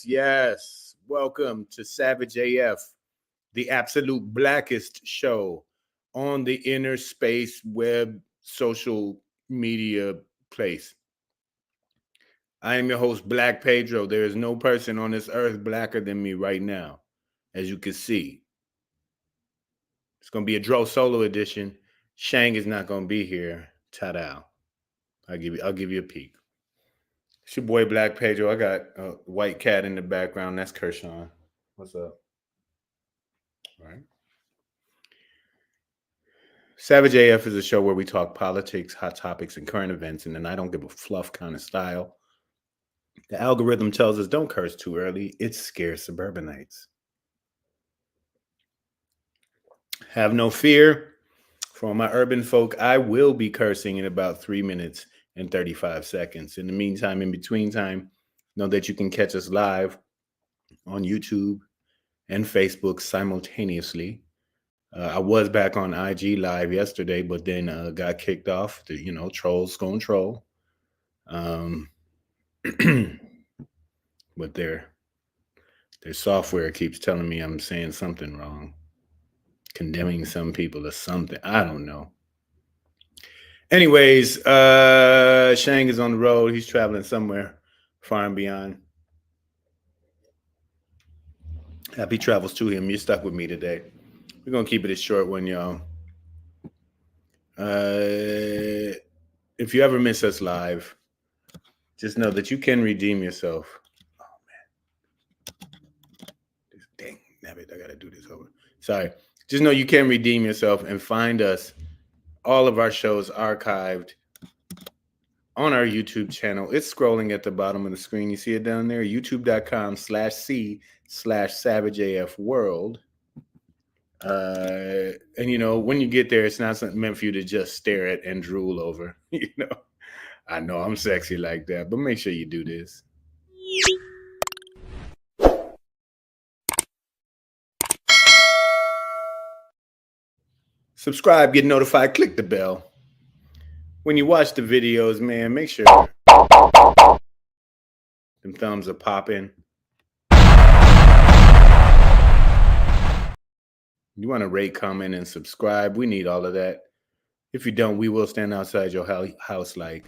Yes. Welcome to Savage AF, the absolute blackest show on the inner space web social media place. I am your host, Black Pedro. There is no person on this earth blacker than me right now, as you can see. It's going to be a Dro solo edition. Shang is not going to be here. Ta-da. I'll give you a peek. It's your boy Black Pedro. I got a white cat in the background. That's Kershawn. What's up? All right. Savage AF is a show where we talk politics, hot topics, and current events, and then I don't give a fluff kind of style. The algorithm tells us don't curse too early. It scares suburbanites. Have no fear. For all my urban folk, I will be cursing in about 3 minutes and 35 seconds. In the meantime, in between time, know that you can catch us live on YouTube and Facebook simultaneously. I was back on IG live yesterday, but then got kicked off. Trolls going troll. But their software keeps telling me I'm saying something wrong, condemning some people or something. I don't know. Anyways, Shang is on the road. He's traveling somewhere far and beyond. Happy travels to him. You're stuck with me today. We're going to keep it a short one, y'all. If you ever miss us live, just know that you can redeem yourself. Oh, man. Dang, nabbit, I got to do this over. Sorry. Just know you can redeem yourself and find us, all of our shows archived on our YouTube channel. It's scrolling at the bottom of the screen. You see it down there? youtube.com/C/SavageAFWorld. And when you get there, it's not something meant for you to just stare at and drool over. I know I'm sexy like that, but make sure you do this. Subscribe, get notified, click the bell. When you watch the videos, man, make sure them thumbs are popping. You want to rate, comment, and subscribe. We need all of that. If you don't, we will stand outside your house like.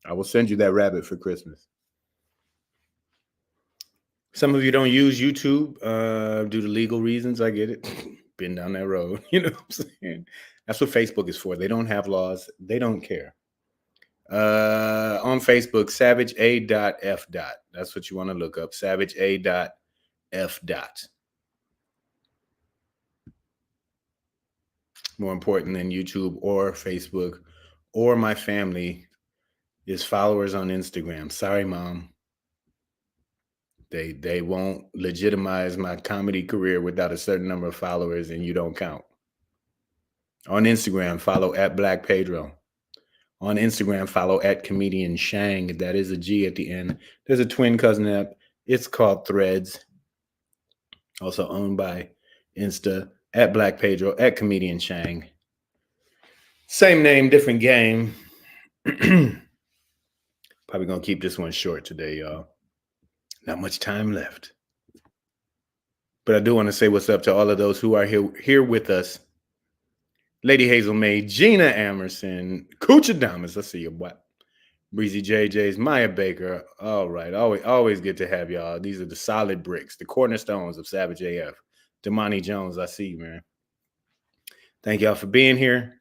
I will send you that rabbit for Christmas. Some of you don't use YouTube due to legal reasons. I get it. Been down that road. You know what I'm saying? That's what Facebook is for. They don't have laws. They don't care. On Facebook, SavageA.F. That's what you want to look up. SavageA.F. More important than YouTube or Facebook or my family is followers on Instagram. Sorry, Mom. They won't legitimize my comedy career without a certain number of followers, and you don't count. On Instagram, follow at Black Pedro. On Instagram, follow at Comedian Shang. That is a G at the end. There's a twin cousin app. It's called Threads. Also owned by Insta, at Black Pedro, at Comedian Shang. Same name, different game. Probably going to keep this one short today, y'all. Not much time left. But I do want to say what's up to all of those who are here with us. Lady Hazel May, Gina Amerson, Cooch Adamas, I see you, boy. Breezy JJ's, Maya Baker. All right, always good to have y'all. These are the solid bricks, the cornerstones of Savage AF. Damani Jones, I see you, man. Thank y'all for being here.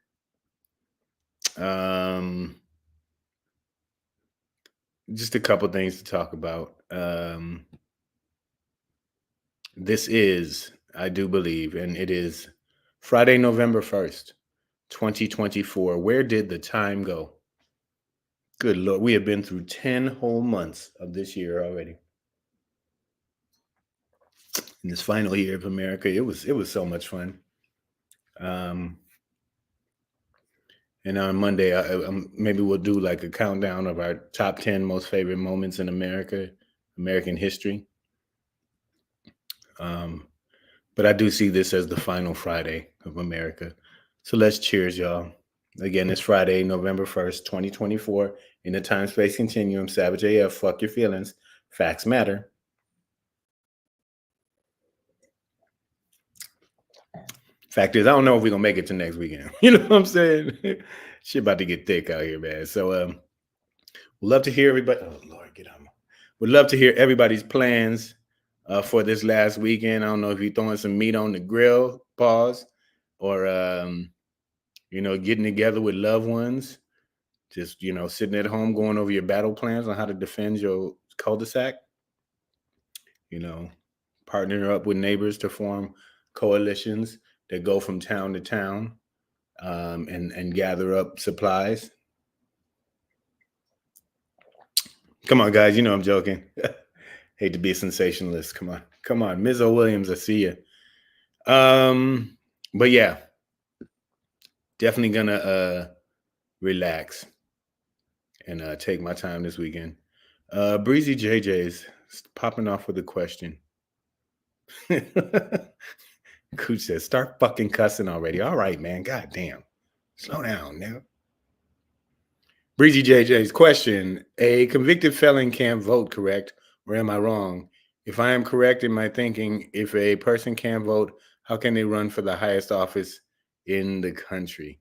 Just a couple things to talk about. This is, I do believe, and it is Friday, November 1st, 2024. Where did the time go? Good Lord, we have been through 10 whole months of this year already. In this final year of America, it was so much fun. And on Monday, maybe we'll do like a countdown of our top 10 most favorite moments in American history. But I do see this as the final Friday of America. So let's cheers, y'all. Again, it's Friday, November 1st, 2024. In the time-space continuum, Savage AF, fuck your feelings. Facts matter. Fact is, I don't know if we're gonna make it to next weekend. You know what I'm saying? Shit about to get thick out here, man. So we'd love to hear everybody. Oh Lord, get out. Would love to hear everybody's plans for this last weekend. I don't know if you're throwing some meat on the grill, pause, or getting together with loved ones. Just sitting at home, going over your battle plans on how to defend your cul-de-sac. Partnering up with neighbors to form coalitions that go from town to town and gather up supplies. Come on, guys. I'm joking. Hate to be a sensationalist. Come on, Ms. O. Williams. I see you. But yeah, definitely gonna relax and take my time this weekend. Breezy JJ's popping off with a question. Cooch says, "Start fucking cussing already." All right, man. God damn. Slow down now. Breezy JJ's question: a convicted felon can't vote, correct? Or am I wrong? If I am correct in my thinking, if a person can't vote, how can they run for the highest office in the country?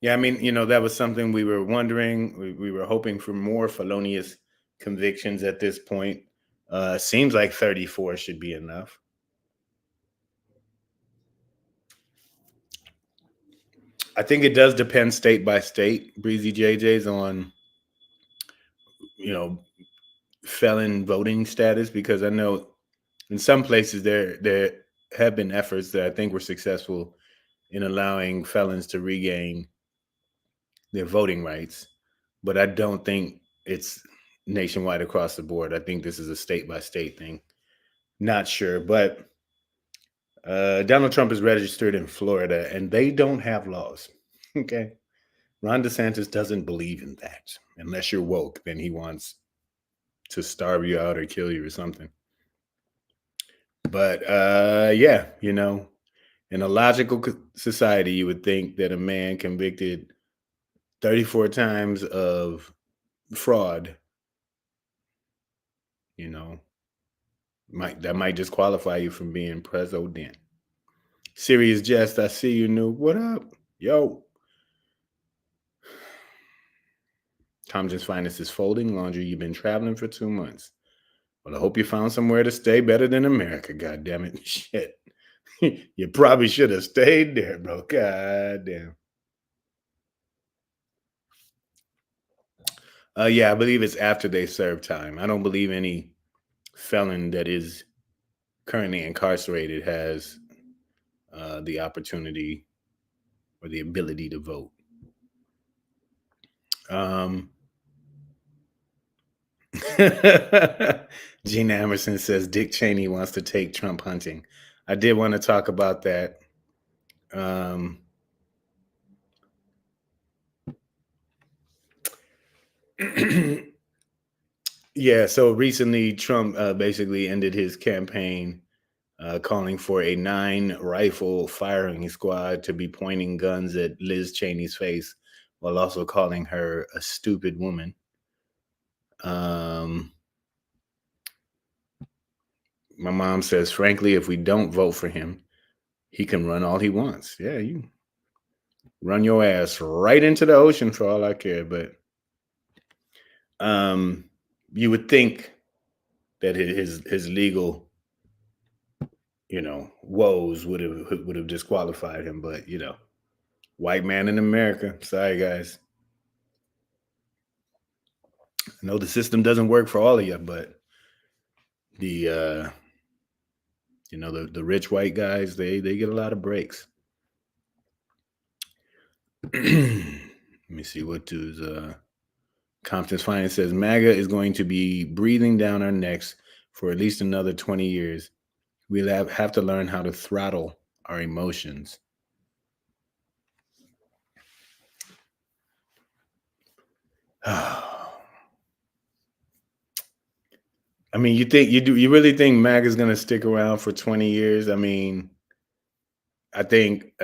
Yeah, I mean, that was something we were wondering. We were hoping for more felonious convictions at this point. Seems like 34 should be enough. I think it does depend state by state, Breezy JJ's, on, felon voting status, because I know in some places there have been efforts that I think were successful in allowing felons to regain their voting rights, but I don't think it's nationwide across the board. I think this is a state by state thing. Not sure, but Donald Trump is registered in Florida and they don't have laws. Okay. Ron DeSantis doesn't believe in that. Unless you're woke, then he wants to starve you out or kill you or something. But yeah, in a logical society, you would think that a man convicted 34 times of fraud, might disqualify you from being president. Serious jest, I see you, new. What up? Yo. Thompson's Finest is folding laundry. You've been traveling for 2 months. Well, I hope you found somewhere to stay better than America. God damn it. Shit. You probably should have stayed there, bro. God damn. Yeah, I believe it's after they serve time. I don't believe any felon that is currently incarcerated has the opportunity or the ability to vote. Gene Emerson says Dick Cheney wants to take Trump hunting. I did want to talk about that. Yeah, so recently Trump basically ended his campaign calling for a 9-rifle firing squad to be pointing guns at Liz Cheney's face while also calling her a stupid woman. My mom says, frankly, if we don't vote for him, he can run all he wants. Yeah, you run your ass right into the ocean for all I care. But you would think that his legal, woes would have disqualified him. But white man in America. Sorry, guys. I know the system doesn't work for all of you, but the the rich white guys, they get a lot of breaks. Let me see what does Compton's Finance says. MAGA is going to be breathing down our necks for at least another 20 years. We'll have to learn how to throttle our emotions. I mean, you really think MAGA is going to stick around for 20 years? I mean, I think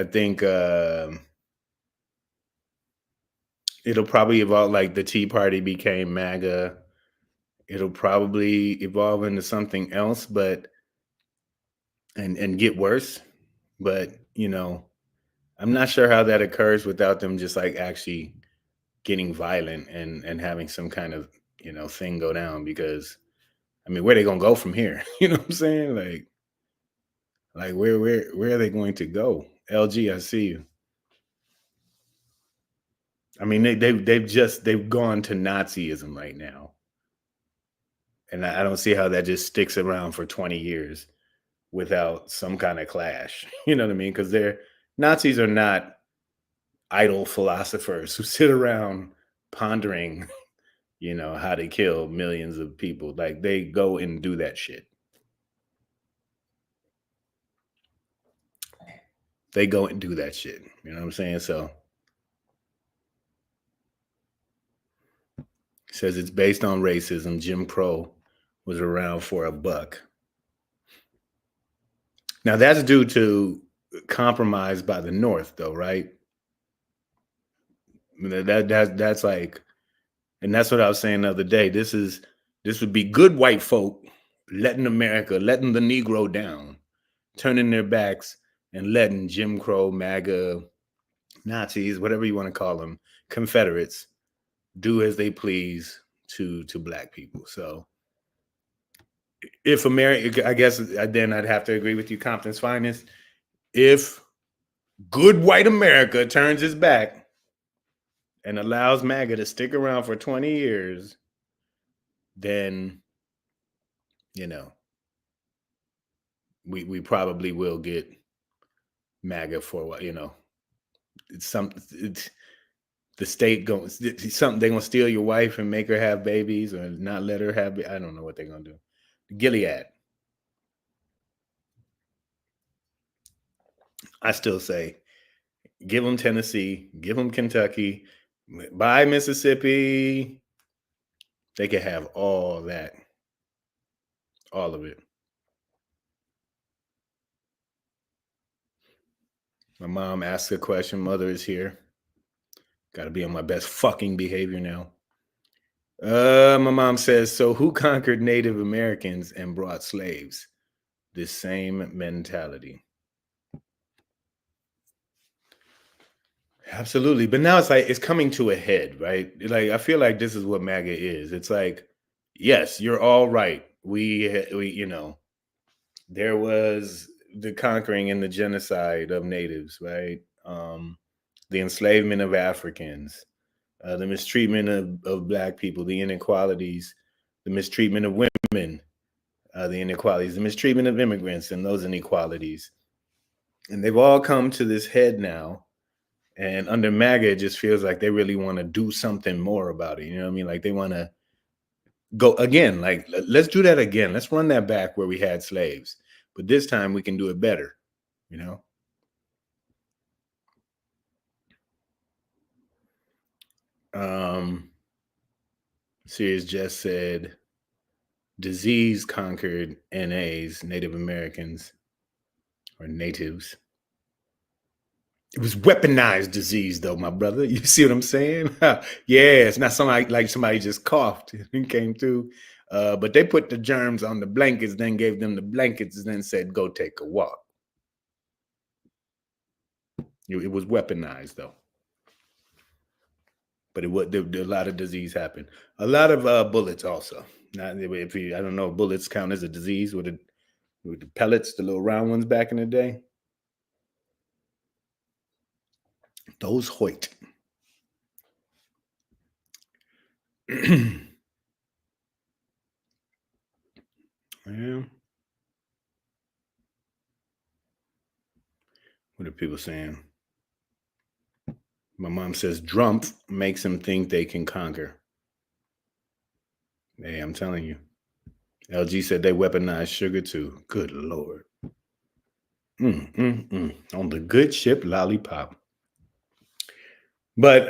it'll probably evolve like the Tea Party became MAGA. It'll probably evolve into something else, but and get worse. But I'm not sure how that occurs without them just like actually getting violent and having some kind of thing go down. Because I mean, where they gonna go from here? You know what I'm saying? Like where are they going to go? LG, I see you. I mean, they've gone to Nazism right now, and I don't see how that just sticks around for 20 years without some kind of clash. You know what I mean? Because they're Nazis are not idle philosophers who sit around pondering, how to kill millions of people. Like they go and do that shit. They go and do that shit. You know what I'm saying? So it says it's based on racism. Jim Crow was around for a buck. Now that's due to compromise by the North, though, right? That's like, and that's what I was saying the other day. This would be good white folk letting the Negro down, turning their backs and letting Jim Crow, MAGA, Nazis, whatever you want to call them, Confederates, do as they please to black people. So if America, I guess then I'd have to agree with you, Compton's finest. If good white America turns its back and allows MAGA to stick around for 20 years, then we probably will get MAGA for what it's the state going something they're gonna steal your wife and make her have babies or not let her have. I don't know what they're gonna do. Gilead. I still say give them Tennessee, give them Kentucky, buy Mississippi. They can have all that, all of it. My mom asks a question. Mother is here. Got to be on my best fucking behavior now. My mom says, so who conquered Native Americans and brought slaves? This same mentality. Absolutely. But now it's like it's coming to a head, right? Like I feel like this is what MAGA is. It's like, yes, you're all right. We there was the conquering and the genocide of natives, right? The enslavement of Africans, the mistreatment of black people, the inequalities, the mistreatment of women, the inequalities, the mistreatment of immigrants, and those inequalities. And they've all come to this head now. And under MAGA, it just feels like they really want to do something more about it. You know what I mean? Like they want to go again, like let's do that again. Let's run that back where we had slaves. But this time we can do it better, you know? Series just said disease conquered NAs, Native Americans or natives. It was weaponized disease, though, my brother. You see what I'm saying? Yeah, it's not somebody just coughed and came through. But they put the germs on the blankets, then gave them the blankets, and then said, "Go take a walk." It was weaponized, though. But a lot of disease happened. A lot of bullets also. Not if you, I don't know, if bullets count as a disease with the pellets, the little round ones back in the day. Those Hoyt. Yeah. What are people saying? My mom says Drumpf makes them think they can conquer. Hey, I'm telling you. LG said they weaponized sugar too. Good Lord. On the good ship Lollipop. But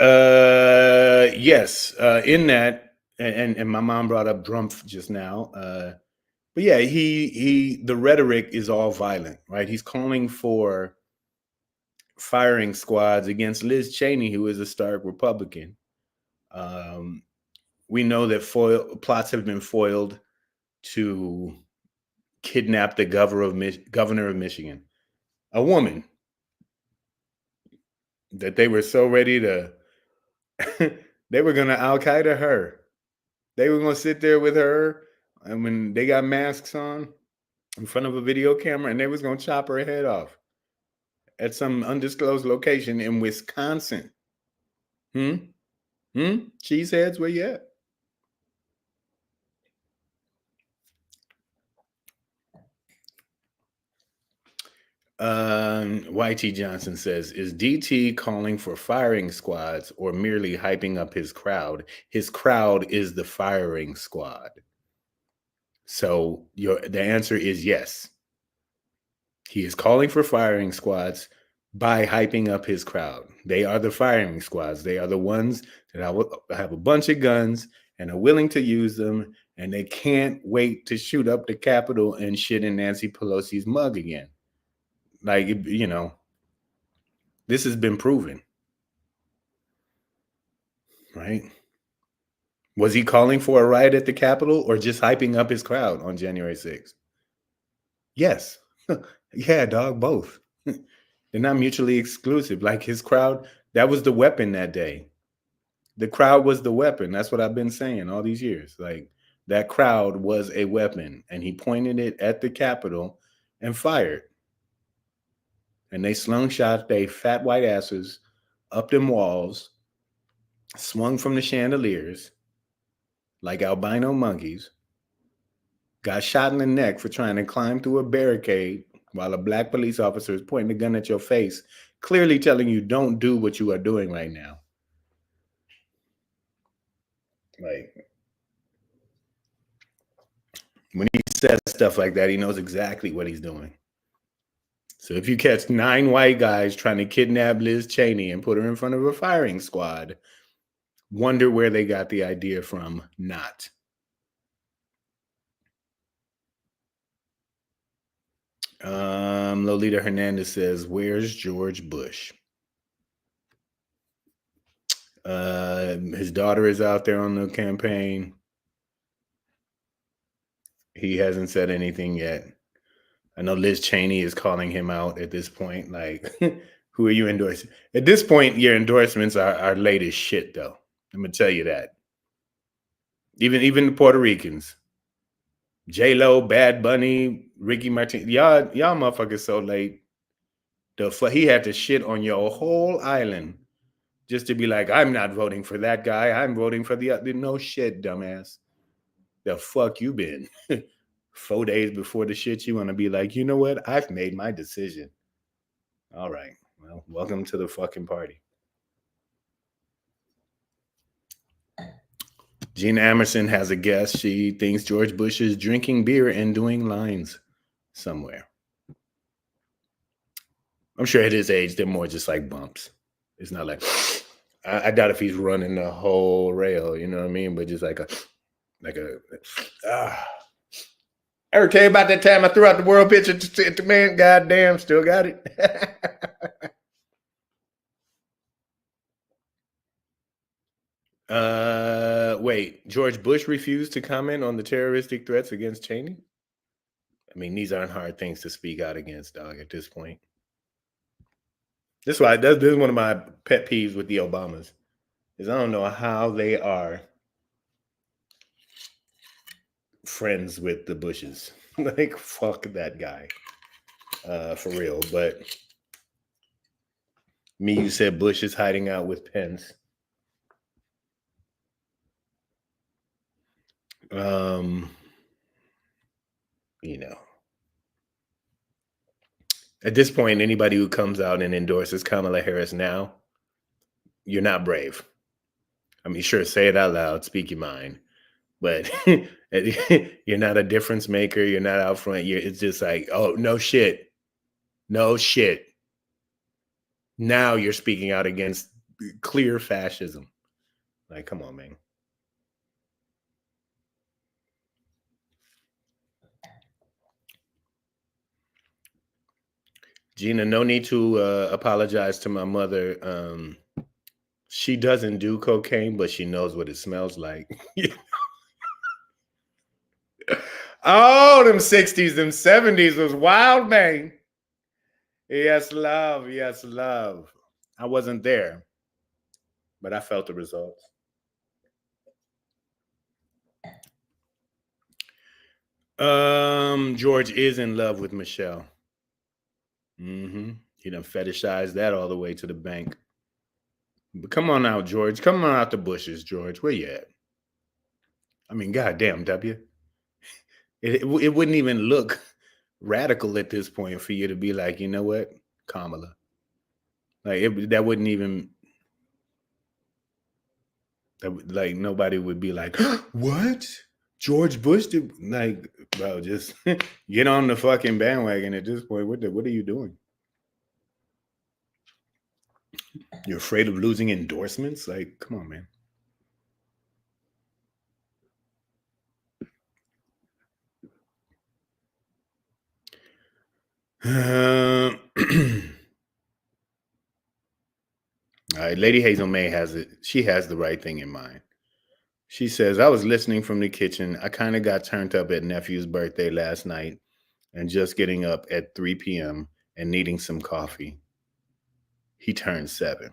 yes, in that, and my mom brought up Drumpf just now. But yeah, the rhetoric is all violent, right? He's calling for firing squads against Liz Cheney, who is a stark Republican. We know that plots have been foiled to kidnap the governor of Michigan, a woman that they were so ready to, they were going to Al Qaeda her. They were going to sit there with her, and when they got masks on in front of a video camera, and they was going to chop her head off at some undisclosed location in Wisconsin. Cheeseheads, where you at? YT Johnson says, is DT calling for firing squads or merely hyping up his crowd? His crowd is the firing squad. So the answer is yes. He is calling for firing squads by hyping up his crowd. They are the firing squads. They are the ones that have a bunch of guns and are willing to use them, and they can't wait to shoot up the Capitol and shit in Nancy Pelosi's mug again. Like, this has been proven, right? Was he calling for a riot at the Capitol or just hyping up his crowd on January 6th? Yes. Yeah, dog, both. They're not mutually exclusive. Like his crowd, that was the weapon that day. The crowd was the weapon. That's what I've been saying all these years. Like that crowd was a weapon, and he pointed it at the Capitol and fired. And they slingshot their fat white asses up them walls, swung from the chandeliers like albino monkeys, got shot in the neck for trying to climb through a barricade while a black police officer is pointing a gun at your face, clearly telling you don't do what you are doing right now. Like, when he says stuff like that, he knows exactly what he's doing. So if you catch 9 white guys trying to kidnap Liz Cheney and put her in front of a firing squad, wonder where they got the idea from not. Lolita Hernandez says, where's George Bush? His daughter is out there on the campaign. He hasn't said anything yet. I know Liz Cheney is calling him out at this point. Like, who are you endorsing? At this point, your endorsements are latest shit, though. I'm gonna tell you that. Even the Puerto Ricans, J-Lo, Bad Bunny, Ricky Martin, y'all motherfuckers so late. He had to shit on your whole island just to be like, I'm not voting for that guy. I'm voting for the other. No shit, dumbass. The fuck you been? 4 days before the shit, you want to be like, you know what? I've made my decision. All right. Well, welcome to the fucking party. Gina Emerson has a guess. She thinks George Bush is drinking beer and doing lines somewhere. I'm sure at his age, they're more just like bumps. It's not like, I doubt if he's running the whole rail, you know what I mean? But just like I ever tell you about that time I threw out the world pitch at the man? Goddamn, still got it. Wait, George Bush refused to comment on the terroristic threats against Cheney? I mean, these aren't hard things to speak out against, dog, at this point. This is one of my pet peeves with the Obamas, is I don't know how they are friends with the Bushes. Like, fuck that guy. For real. But you said Bush is hiding out with Pence. At this point, anybody who comes out and endorses Kamala Harris now, you're not brave. I mean, sure, say it out loud, speak your mind, but you're not a difference maker. You're not out front. It's just like, oh, no shit. No shit. Now you're speaking out against clear fascism. Like, come on, man. Gina, no need to apologize to my mother. She doesn't do cocaine, but she knows what it smells like. Oh, them 60s, them 70s was wild, man. Yes, love. Yes, love. I wasn't there, but I felt the results. George is in love with Michelle. Mm-hmm. He done fetishized that all the way to the bank. But come on out, George. Come on out the bushes, George. Where you at? I mean, goddamn, W. It wouldn't even look radical at this point for you to be like, you know what, Kamala. Like that wouldn't even. Like nobody would be like, what? George Bush did like, bro, just get on the fucking bandwagon at this point. What are you doing? You're afraid of losing endorsements? Like, come on, man. All right, Lady Hazel May has it. She has the right thing in mind. She says, I was listening from the kitchen. I kind of got turned up at nephew's birthday last night and just getting up at 3 p.m. and needing some coffee. He turned 7.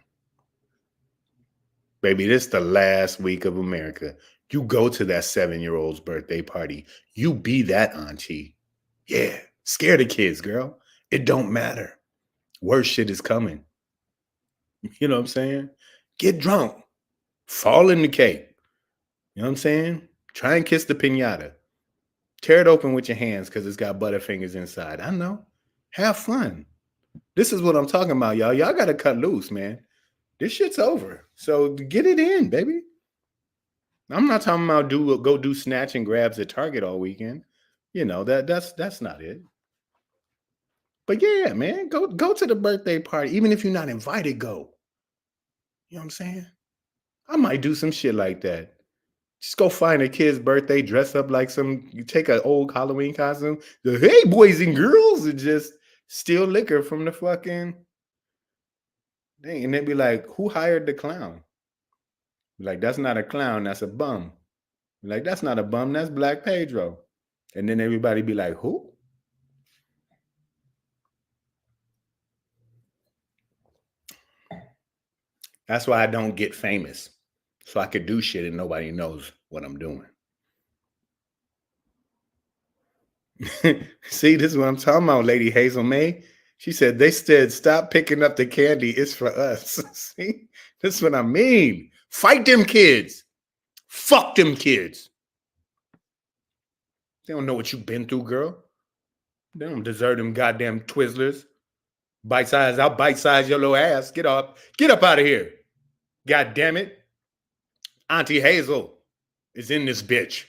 Baby, this the last week of America. You go to that 7-year-old's birthday party. You be that auntie. Yeah, scare the kids, girl. It don't matter. Worse shit is coming. You know what I'm saying? Get drunk. Fall in the cake. You know what I'm saying? Try and kiss the pinata. Tear it open with your hands because it's got Butterfingers inside. I know. Have fun. This is what I'm talking about, y'all. Y'all got to cut loose, man. This shit's over. So get it in, baby. I'm not talking about go do snatch and grabs at Target all weekend. You know, that's not it. But yeah, man, go to the birthday party. Even if you're not invited, go. You know what I'm saying? I might do some shit like that. Just go find a kid's birthday, dress up like you take an old Halloween costume, the hey boys and girls, and just steal liquor from the fucking thing. And they'd be like, who hired the clown? Like, that's not a clown, that's a bum. Like, that's not a bum, that's Black Pedro. And then everybody be like, who? That's why I don't get famous. So I could do shit and nobody knows what I'm doing. See, this is what I'm talking about, Lady Hazel May. She said, they said, stop picking up the candy. It's for us. See, this is what I mean. Fight them kids. Fuck them kids. They don't know what you've been through, girl. They don't deserve them goddamn Twizzlers. Bite size, I'll bite size your little ass. Get up. Get up out of here. God damn it. Auntie Hazel is in this bitch.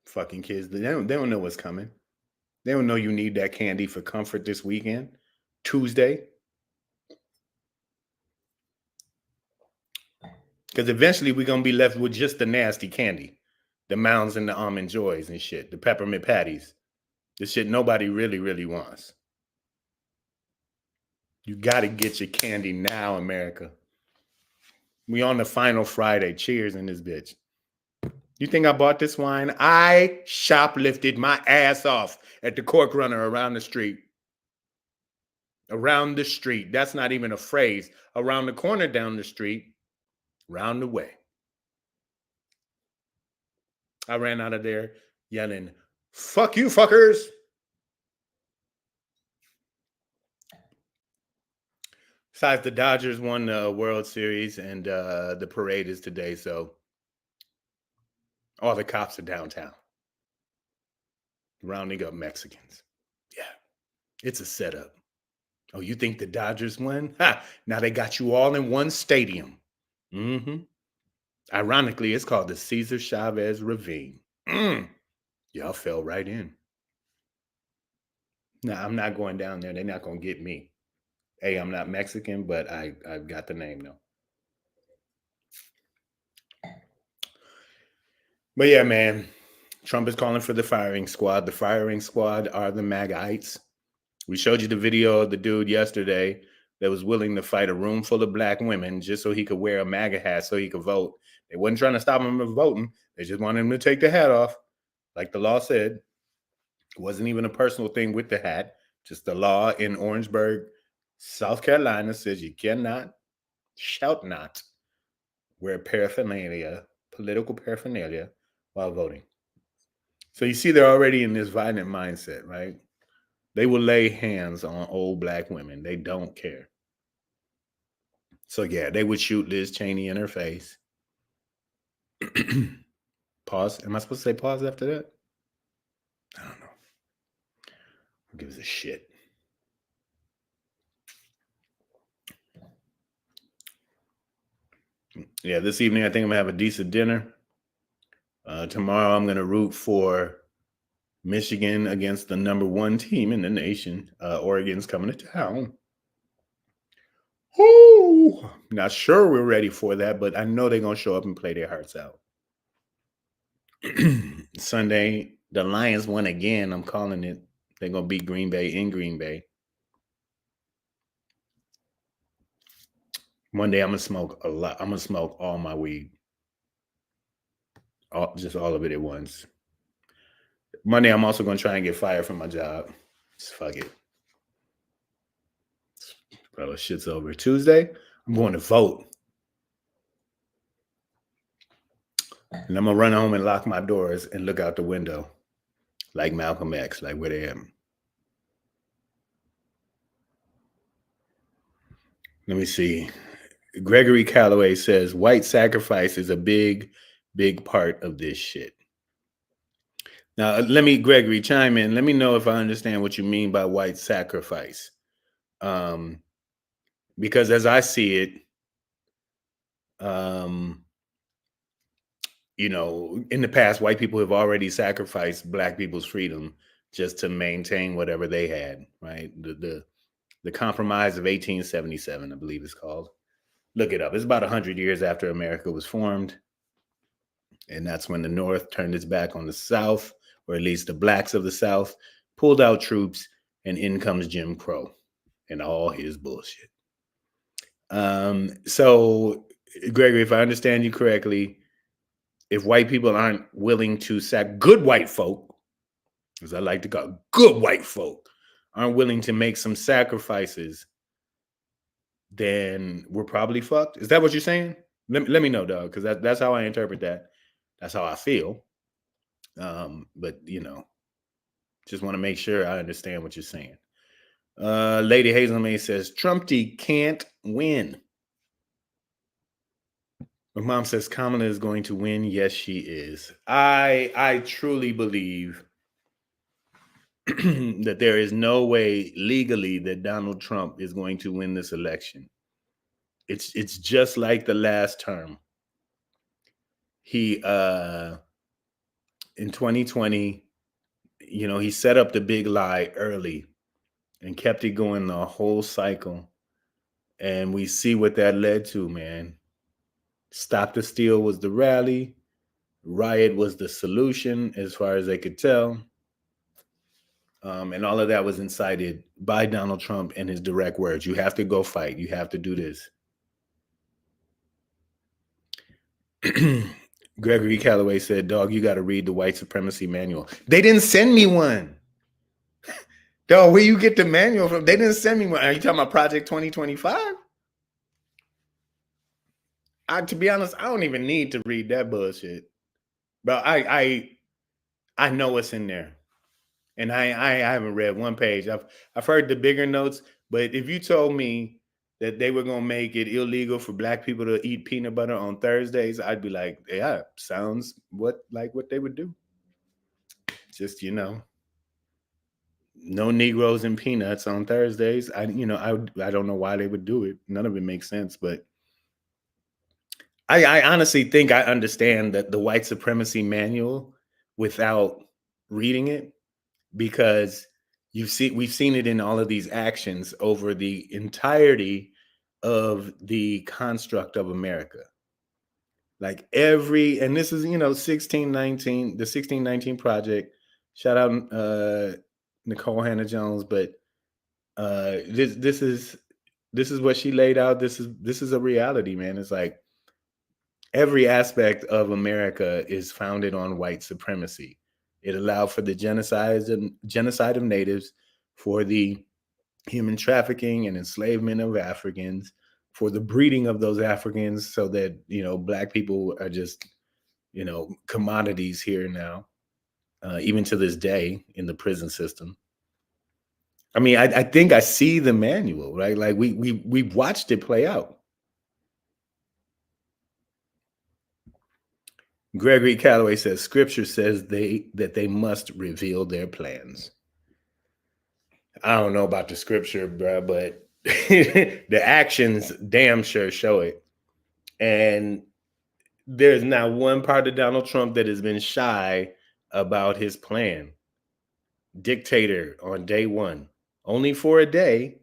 Fucking kids. They don't know what's coming. They don't know you need that candy for comfort this weekend. Tuesday. Because eventually we're going to be left with just the nasty candy. The Mounds and the Almond Joys and shit. The peppermint patties. The shit nobody really, really wants. You got to get your candy now, America. We on the final Friday. Cheers in this bitch. You think I bought this wine? I shoplifted my ass off at the Cork Runner around the street. Around the street. That's not even a phrase. Around the corner down the street. Round the way. I ran out of there yelling, fuck you, fuckers. Besides, the Dodgers won the World Series and the parade is today. So all the cops are downtown rounding up Mexicans. Yeah, it's a setup. Oh, you think the Dodgers won? Ha! Now they got you all in one stadium. Mm-hmm. Ironically, it's called the Cesar Chavez Ravine. Y'all fell right in. No, I'm not going down there. They're not going to get me. Hey, I'm not Mexican, but I've got the name though. But yeah, man, Trump is calling for the firing squad. The firing squad are the MAGAites. We showed you the video of the dude yesterday that was willing to fight a room full of black women just so he could wear a MAGA hat so he could vote. They wasn't trying to stop him from voting. They just wanted him to take the hat off. Like the law said, it wasn't even a personal thing with the hat. Just the law in Orangeburg, South Carolina says you cannot, shout not, wear paraphernalia, political paraphernalia while voting. So you see, they're already in this violent mindset, right? They will lay hands on old black women. They don't care. So yeah, they would shoot Liz Cheney in her face. Pause. Am I supposed to say pause after that? I don't know. Who gives a shit? Yeah, this evening I think I'm gonna have a decent dinner. Tomorrow I'm gonna root for Michigan against the number one team in the nation. Oregon's coming to town. Ooh, not sure we're ready for that, but I know they're gonna show up and play their hearts out. Sunday, the Lions won again. I'm calling it. They're gonna beat Green Bay in Green Bay. Monday, I'm gonna smoke a lot. I'm gonna smoke all my weed, just all of it at once. Monday, I'm also gonna try and get fired from my job. Just fuck it. Bro, shit's over. Tuesday, I'm going to vote. And I'm gonna run home and lock my doors and look out the window like Malcolm X, like where they am. Let me see. Gregory Calloway says white sacrifice is a big, big part of this shit. Now, let me, Gregory, chime in. Let me know if I understand what you mean by white sacrifice. Because as I see it, you know, in the past, white people have already sacrificed black people's freedom just to maintain whatever they had, right? The Compromise of 1877, I believe it's called. Look it up. It's about 100 years after America was formed. And that's when the North turned its back on the South, or at least the blacks of the South, pulled out troops, and in comes Jim Crow and all his bullshit. So, Gregory, if I understand you correctly, if white people aren't willing to good white folk, as I like to call good white folk, aren't willing to make some sacrifices, then we're probably fucked. Is that what you're saying? Let me know, dog, because that's how I interpret that. That's how I feel. But you know, just want to make sure I understand what you're saying. Lady Hazelmay says Trumpy can't win. My mom says Kamala is going to win. Yes, she is. I truly believe that there is no way legally that Donald Trump is going to win this election. It's just like the last term. He in 2020, you know, he set up the big lie early and kept it going the whole cycle. And we see what that led to, man. Stop the Steal was the rally. Riot was the solution, as far as they could tell. And all of that was incited by Donald Trump and his direct words. You have to go fight. You have to do this. Gregory Calloway said, dog, you got to read the white supremacy manual. They didn't send me one. Dog, where you get the manual from? They didn't send me one. Are you talking about Project 2025? To be honest, I don't even need to read that bullshit. But I know what's in there. And I haven't read one page. I've heard the bigger notes, but if you told me that they were gonna make it illegal for black people to eat peanut butter on Thursdays, I'd be like, yeah, sounds like what they would do. Just, you know, no Negroes and peanuts on Thursdays. I don't know why they would do it. None of it makes sense, but I honestly think I understand that the white supremacy manual without reading it, because we've seen it in all of these actions over the entirety of the construct of America. Like and this is, 1619, the 1619 project. Shout out Nicole Hannah Jones, but this is what she laid out. This is a reality, man. It's like every aspect of America is founded on white supremacy. It allowed for the genocide of natives, for the human trafficking and enslavement of Africans, for the breeding of those Africans, so that black people are just commodities here now, even to this day in the prison system. I mean, I think I see the manual, right? Like we've watched it play out. Gregory Calloway says Scripture says that they must reveal their plans. I don't know about the Scripture, bro, but the actions damn sure show it. And there's not one part of Donald Trump that has been shy about his plan. Dictator on day one, only for a day.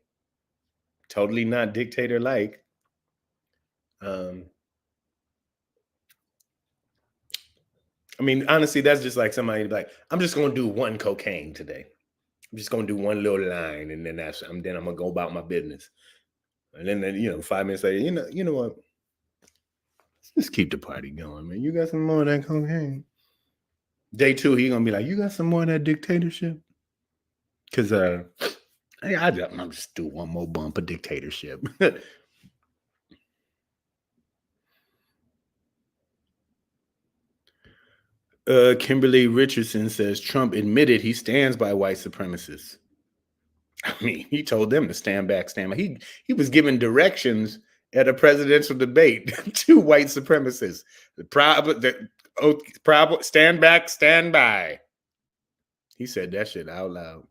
Totally not dictator-like. I mean, honestly, that's just like somebody like, I'm just gonna do one cocaine today. I'm just gonna do one little line, and then I'm gonna go about my business. And then 5 minutes later, you know what? Let's keep the party going, man. You got some more of that cocaine. Day two, he gonna be like, you got some more of that dictatorship? Cause hey, I'm just do one more bump of dictatorship. Kimberly Richardson says Trump admitted he stands by white supremacists. I mean, he told them to stand back, stand by. He was giving directions at a presidential debate to white supremacists. Stand back, stand by. He said that shit out loud.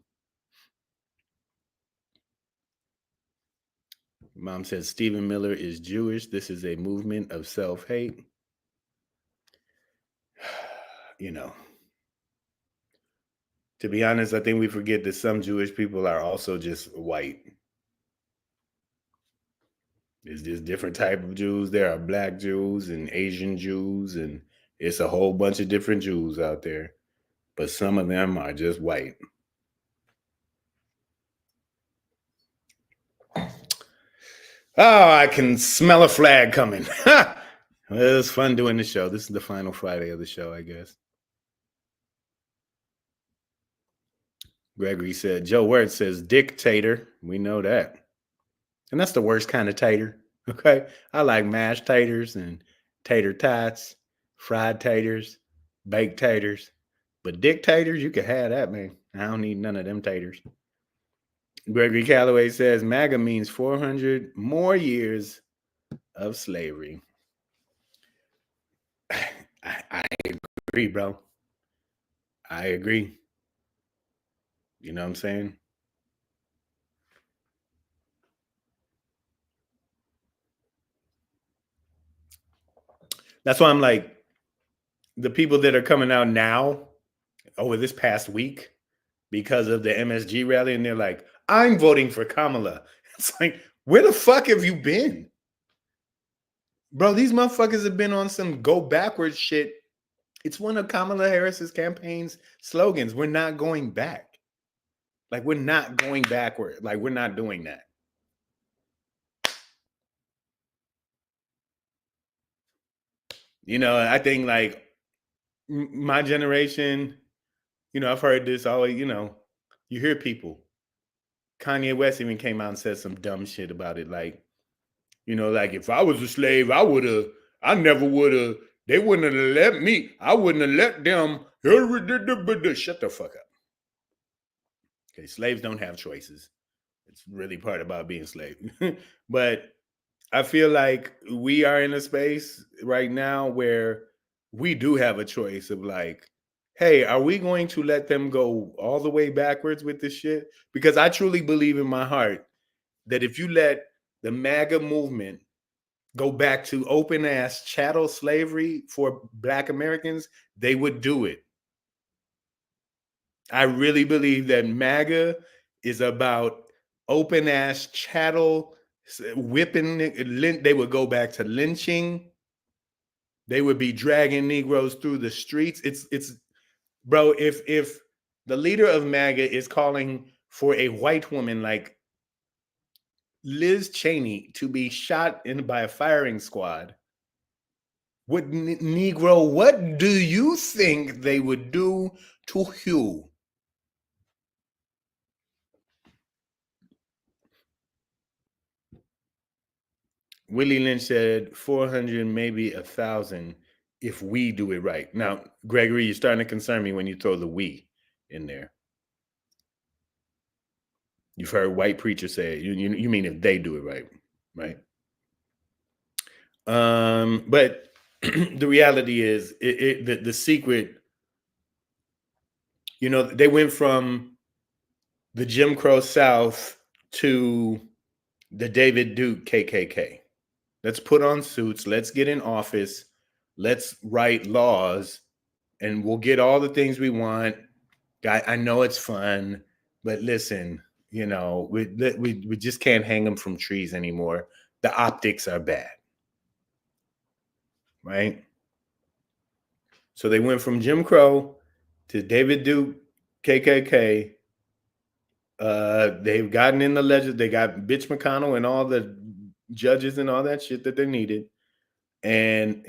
Mom says Stephen Miller is Jewish. This is a movement of self-hate. To be honest, I think we forget that some Jewish people are also just white. There's just different type of Jews. There are black Jews and Asian Jews, and it's a whole bunch of different Jews out there. But some of them are just white. Oh, I can smell a flag coming. Well, it was fun doing the show. This is the final Friday of the show, I guess. Gregory said, Joe Word says dictator. We know that. And that's the worst kind of tater. Okay. I like mashed taters and tater tots, fried taters, baked taters. But dictators, you can have that, man. I don't need none of them taters. Gregory Calloway says MAGA means 400 more years of slavery. I agree, bro. I agree. You know what I'm saying? That's why I'm like, the people that are coming out now over this past week because of the MSG rally, and they're like, I'm voting for Kamala. It's like, where the fuck have you been? Bro, these motherfuckers have been on some go backwards shit. It's one of Kamala Harris's campaign's slogans. We're not going back. Like, we're not going backward. Like, we're not doing that. I think like my generation, I've heard this always, you hear people. Kanye West even came out and said some dumb shit about it. Like, like if I was a slave, I never would have, they wouldn't have let me, I wouldn't have let them. Shut the fuck up. Okay, slaves don't have choices. It's really part about being slave. But I feel like we are in a space right now where we do have a choice of like, hey, are we going to let them go all the way backwards with this shit? Because I truly believe in my heart that if you let the MAGA movement go back to open ass chattel slavery for Black Americans, they would do it. I really believe that MAGA is about open ass chattel whipping. They would go back to lynching. They would be dragging Negroes through the streets. It's bro, if the leader of MAGA is calling for a white woman like Liz Cheney to be shot in by a firing squad, what Negro, what do you think they would do to Hugh? Willie Lynch said 400, maybe 1,000 if we do it right. Now, Gregory, you're starting to concern me when you throw the we in there. You've heard white preachers say it. You mean if they do it right, right? But the reality is, the secret. They went from the Jim Crow South to the David Duke KKK. Let's put on suits. Let's get in office. Let's write laws, and we'll get all the things we want. I know it's fun, but listen, we just can't hang them from trees anymore. The optics are bad, right? So they went from Jim Crow to David Duke KKK. They've gotten in the legend. They got Bitch McConnell and all the judges and all that shit that they needed, and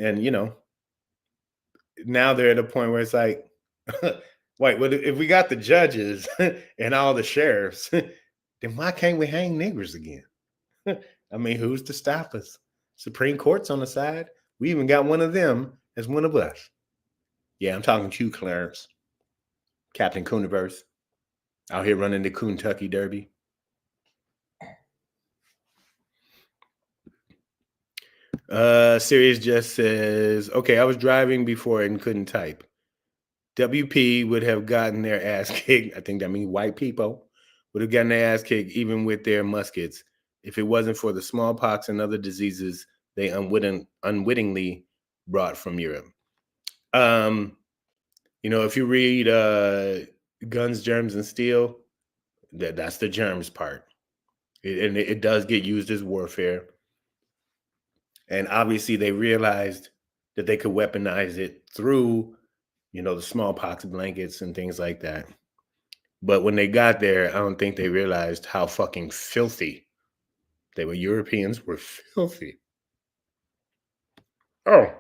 now they're at a point where it's like, wait, well, if we got the judges and all the sheriffs, then why can't we hang niggers again? I mean, who's to stop us? Supreme Court's on the side. We even got one of them as one of us. Yeah, I'm talking to you, Clarence, Captain Cooniverse, out here running the Kentucky Derby. Sirius just says, okay, I was driving before and couldn't type. WP would have gotten their ass kicked. I think that means white people would have gotten their ass kicked even with their muskets if it wasn't for the smallpox and other diseases they unwittingly brought from Europe. If you read Guns, Germs, and Steel, that's the germs part. It does get used as warfare. And obviously they realized that they could weaponize it through, the smallpox blankets and things like that. But when they got there, I don't think they realized how fucking filthy they were. Europeans were filthy. Oh,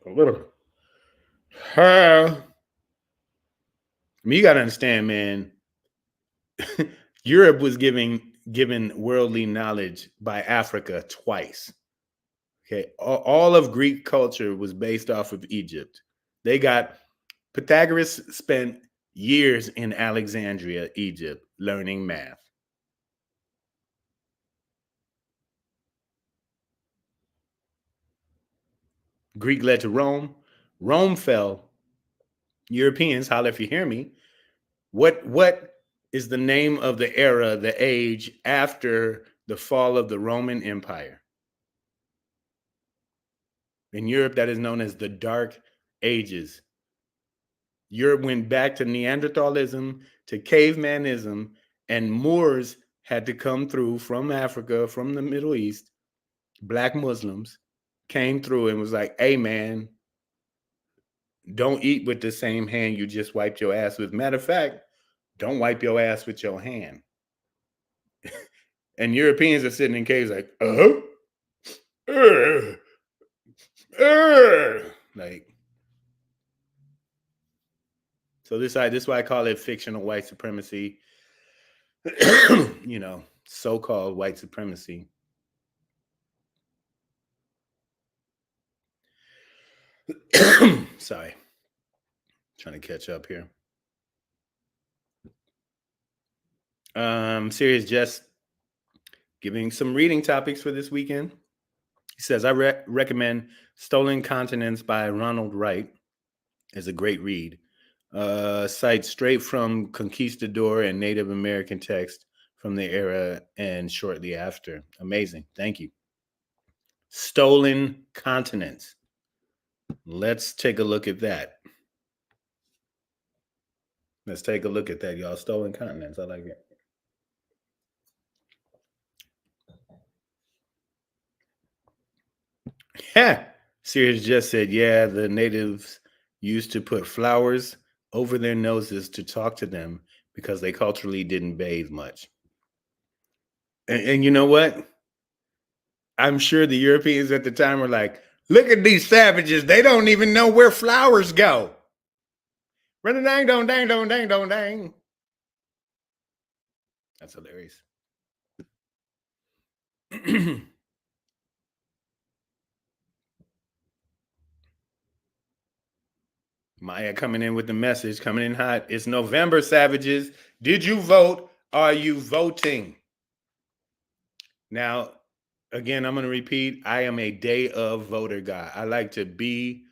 a little. I mean, you got to understand, man. Europe was given worldly knowledge by Africa twice. Okay, all of Greek culture was based off of Egypt. They got Pythagoras spent years in Alexandria, Egypt, learning math. Greek led to Rome. Rome fell. Europeans, holla if you hear me. What is the name of the era, the age after the fall of the Roman Empire? In Europe, that is known as the Dark Ages. Europe went back to Neanderthalism, to cavemanism, and Moors had to come through from Africa, from the Middle East. Black Muslims came through and was like, hey, man, don't eat with the same hand you just wiped your ass with. Matter of fact, don't wipe your ass with your hand. And Europeans are sitting in caves like, like, so this is why I call it fictional white supremacy. So-called white supremacy. Sorry, trying to catch up here. Serious just giving some reading topics for this weekend. He says, I recommend Stolen Continents by Ronald Wright. Is a great read. Cites straight from conquistador and Native American text from the era and shortly after. Amazing. Thank you. Stolen Continents. Let's take a look at that. Let's take a look at that, y'all. Stolen Continents. I like it. Yeah. Sears just said, yeah, the natives used to put flowers over their noses to talk to them because they culturally didn't bathe much. And you know what? I'm sure the Europeans at the time were like, look at these savages. They don't even know where flowers go. Run a dang, dong, dang, dong, dang, dong, dang. That's hilarious. Maya coming in with the message, coming in hot. It's November, savages. Did you vote? Are you voting? Now, again, I'm going to repeat, I am a day of voter guy. I like to be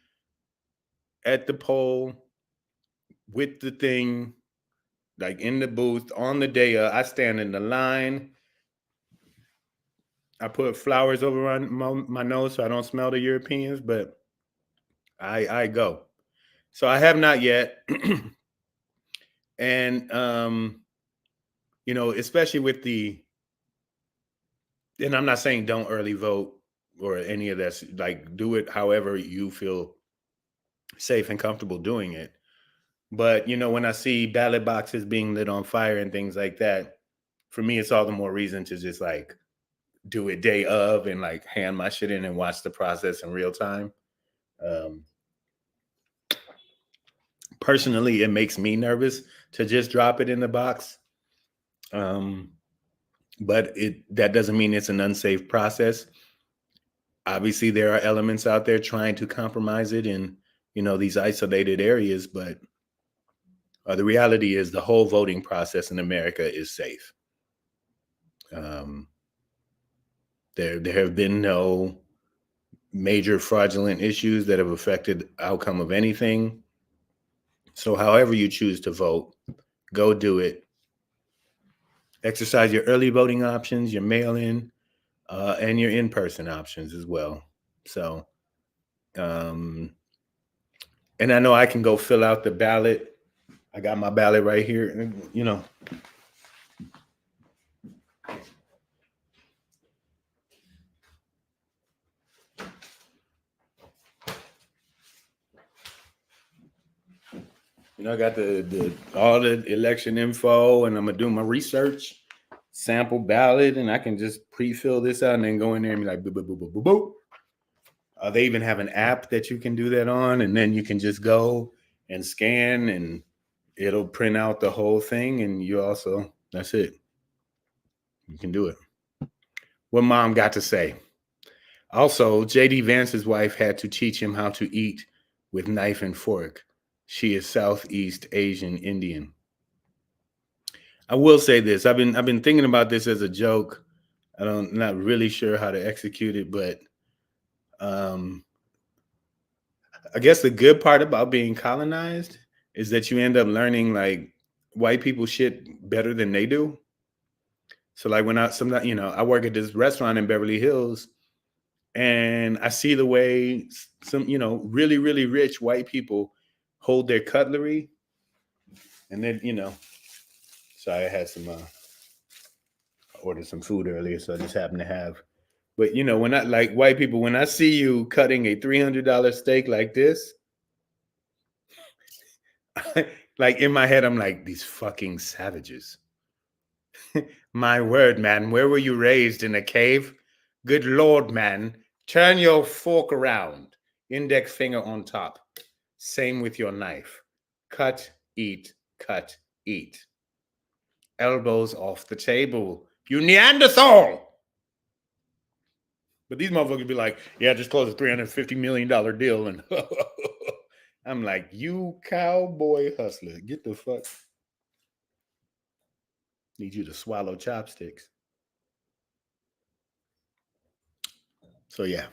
at the poll with the thing, like in the booth on the day of. I stand in the line. I put flowers over my nose so I don't smell the Europeans, but I go. So I have not yet. And especially with and I'm not saying don't early vote or any of that. Like, do it however you feel safe and comfortable doing it. But when I see ballot boxes being lit on fire and things like that, for me, it's all the more reason to just like do it day of and like hand my shit in and watch the process in real time. Personally, it makes me nervous to just drop it in the box. But that doesn't mean it's an unsafe process. Obviously, there are elements out there trying to compromise it in these isolated areas, but the reality is the whole voting process in America is safe. There have been no major fraudulent issues that have affected outcome of anything. So however you choose to vote, go do it. Exercise your early voting options, your mail-in, and your in-person options as well. So, and I know I can go fill out the ballot. I got my ballot right here. I got the all the election info, and I'm gonna do my research, sample ballot, and I can just pre-fill this out and then go in there and be like, boop, boop, boop, boop, boop, boop. They even have an app that you can do that on, and then you can just go and scan, and it'll print out the whole thing, and that's it. You can do it. What mom got to say? Also, J.D. Vance's wife had to teach him how to eat with knife and fork. She is Southeast Asian Indian. I will say this. I've been thinking about this as a joke. Not really sure how to execute it, but I guess the good part about being colonized is that you end up learning like white people shit better than they do. So like when I work at this restaurant in Beverly Hills, and I see the way some really really rich white people hold their cutlery, and then so I had some ordered some food earlier, so I just happened to have. But when I like white people, when I see you cutting a $300 steak like this, like in my head, I'm like, these fucking savages. My word, man, where were you raised? In a cave? Good Lord, man. Turn your fork around. Index finger on top. Same with your knife. Cut, eat, cut, eat. Elbows off the table. You Neanderthal! But these motherfuckers be like, yeah, just close a $350 million deal. And I'm like, you cowboy hustler, get the fuck. Need you to swallow chopsticks. So yeah.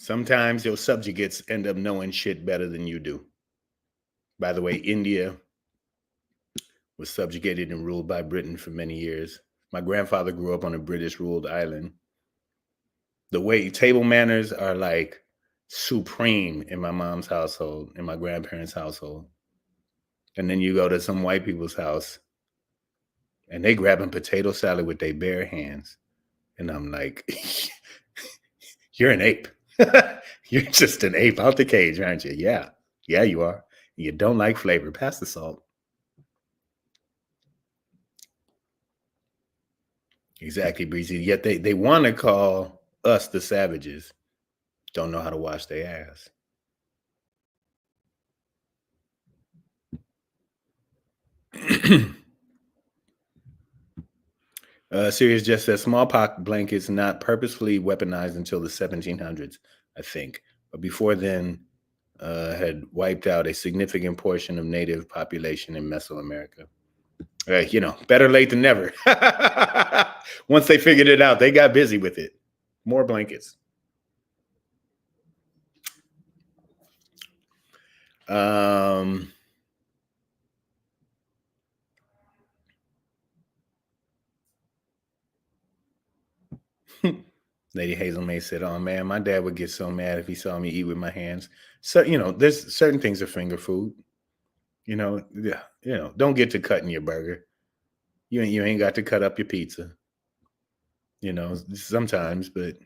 Sometimes your subjugates end up knowing shit better than you do. By the way, India was subjugated and ruled by Britain for many years. My grandfather grew up on a British ruled island. The way table manners are like supreme in my mom's household, in my grandparents' household. And then you go to some white people's house and they grabbing potato salad with their bare hands. And I'm like, You're an ape. You're just an ape out the cage, aren't you? Yeah. Yeah, you are. You don't like flavor. Pass the salt. Exactly, Breezy. Yet they want to call us the savages. Don't know how to wash their ass. Sirius just says smallpox blankets not purposefully weaponized until the 1700s, I think. But before then, had wiped out a significant portion of native population in Mesoamerica. Better late than never. Once they figured it out, they got busy with it. More blankets. Lady Hazel May said, "Oh man, my dad would get so mad if he saw me eat with my hands." So there's certain things are finger food. Don't get to cutting your burger. You ain't got to cut up your pizza. Sometimes, but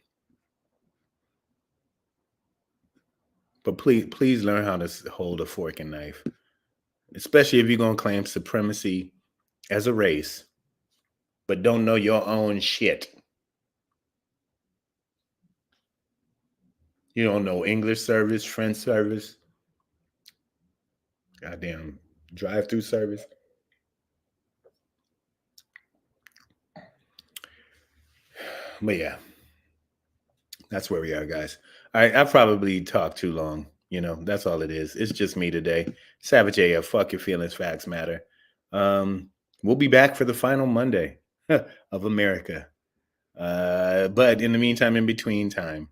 please learn how to hold a fork and knife, especially if you're gonna claim supremacy as a race, but don't know your own shit. You don't know English service, French service, goddamn drive-through service. But yeah, that's where we are, guys. I probably talked too long. That's all it is. It's just me today. Savage AF, fuck your feelings, facts matter. We'll be back for the final Monday of America. But in the meantime, in between time,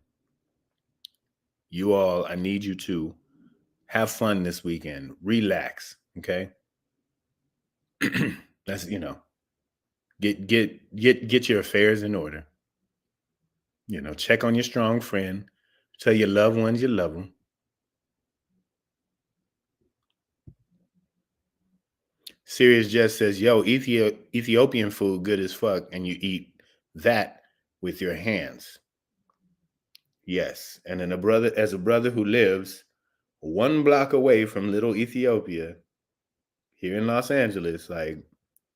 you all, I need you to have fun this weekend. Relax, okay? That's get your affairs in order. Check on your strong friend. Tell your loved ones you love them. Sirius just says, "Yo, Ethiopian food good as fuck, and you eat that with your hands." Yes, and then as a brother who lives 1 block away from Little Ethiopia here in Los Angeles, like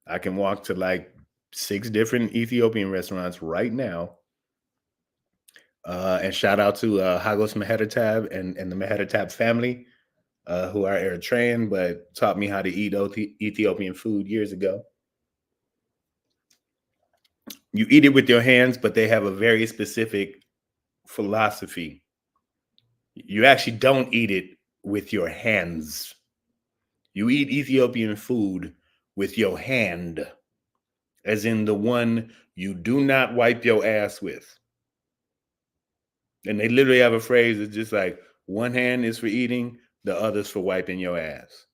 I can walk to like 6 different Ethiopian restaurants right now. And shout out to Hagos Meheretab and the Meheretab family, who are Eritrean, but taught me how to eat Ethiopian food years ago. You eat it with your hands, but they have a very specific philosophy. You actually don't eat it with your hands. You eat Ethiopian food with your hand, as in the one you do not wipe your ass with. And they literally have a phrase that's just like, one hand is for eating, the other's for wiping your ass.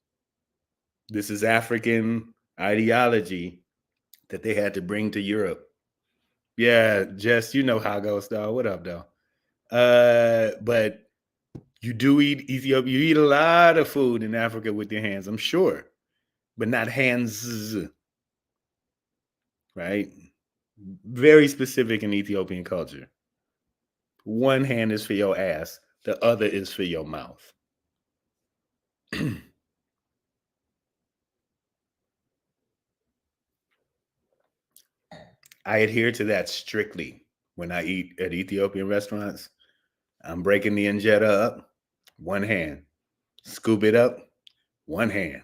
This is African ideology that they had to bring to Europe. Yeah, Jess, you know how it goes, dog. What up, dog? But you do eat Ethiopia. You eat a lot of food in Africa with your hands, I'm sure, but not hands, right? Very specific in Ethiopian culture. One hand is for your ass, the other is for your mouth. I adhere to that strictly when I eat at Ethiopian restaurants. I'm breaking the injera up, one hand. Scoop it up, one hand.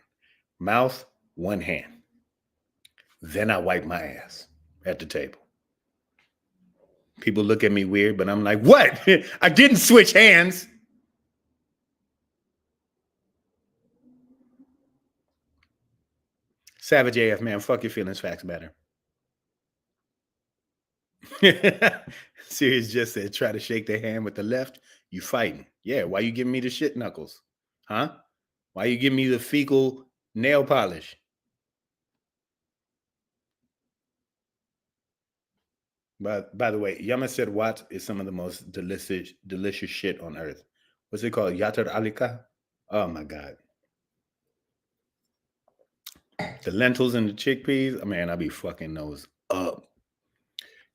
Mouth, one hand. Then I wipe my ass at the table. People look at me weird, but I'm like, what? I didn't switch hands. Savage AF, man, fuck your feelings, facts matter. Sirius just said, try to shake their hand with the left, you fighting. Yeah, why you giving me the shit knuckles? Huh? Why you giving me the fecal nail polish? But by the way, Yama said what is some of the most delicious shit on earth. What's it called? Yatar alika? Oh my God. The lentils and the chickpeas, man, I be fucking those up.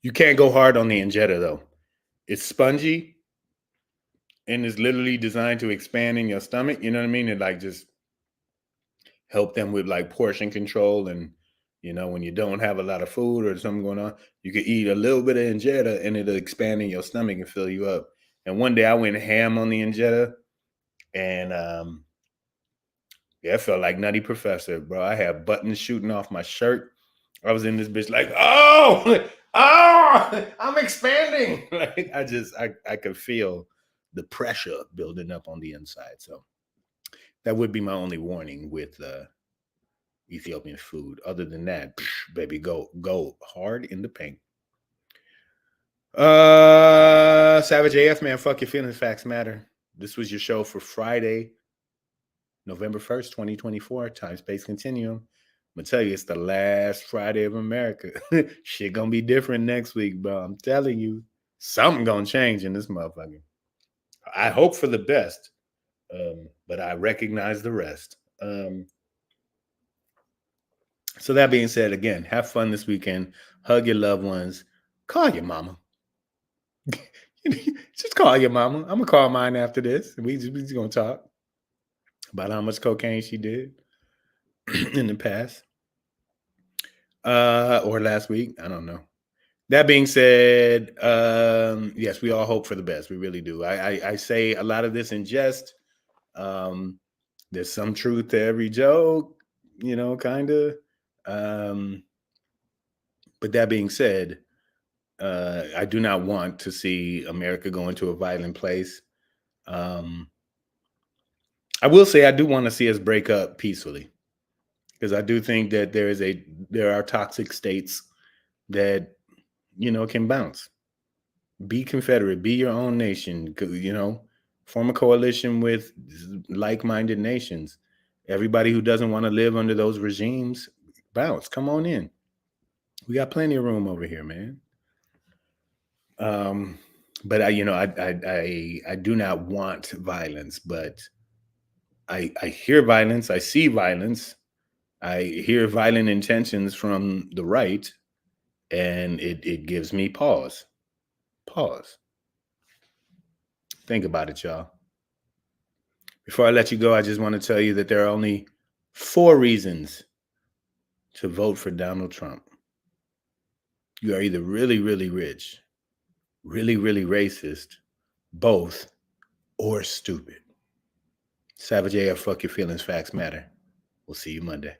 You can't go hard on the injera though. It's spongy, and it's literally designed to expand in your stomach. You know what I mean? And like just help them with like portion control. And when you don't have a lot of food or something going on, you can eat a little bit of injera and it'll expand in your stomach and fill you up. And one day I went ham on the injera, and yeah, it felt like Nutty Professor, bro. I had buttons shooting off my shirt. I was in this bitch like, oh, oh, I'm expanding. Like I could feel the pressure building up on the inside. So that would be my only warning with Ethiopian food. Other than that, baby, go hard in the paint. Savage AF, man, fuck your feelings, facts matter. This was your show for Friday, November 1st, 2024, Time Space Continuum. I'm gonna tell you, it's the last Friday of America. Shit gonna be different next week, bro. I'm telling you, something gonna change in this motherfucker. I hope for the best, but I recognize the rest. So that being said, again, have fun this weekend. Hug your loved ones. Call your mama. Just call your mama. I'm gonna call mine after this. We just gonna talk about how much cocaine she did in the past, or last week. I don't know. That being said, yes, we all hope for the best. We really do. I say a lot of this in jest. There's some truth to every joke, kind of. But that being said, I do not want to see America go into a violent place. I will say I do want to see us break up peacefully, because I do think that there are toxic states that can bounce. Be Confederate, be your own nation, form a coalition with like-minded nations. Everybody who doesn't want to live under those regimes, bounce, come on in. We got plenty of room over here, man. But I do not want violence, but I hear violence, I see violence, I hear violent intentions from the right, and it gives me pause. Pause. Think about it, y'all. Before I let you go, I just want to tell you that there are only 4 reasons to vote for Donald Trump. You are either really, really rich, really, really racist, both, or stupid. Savage AF, fuck your feelings, facts matter. We'll see you Monday.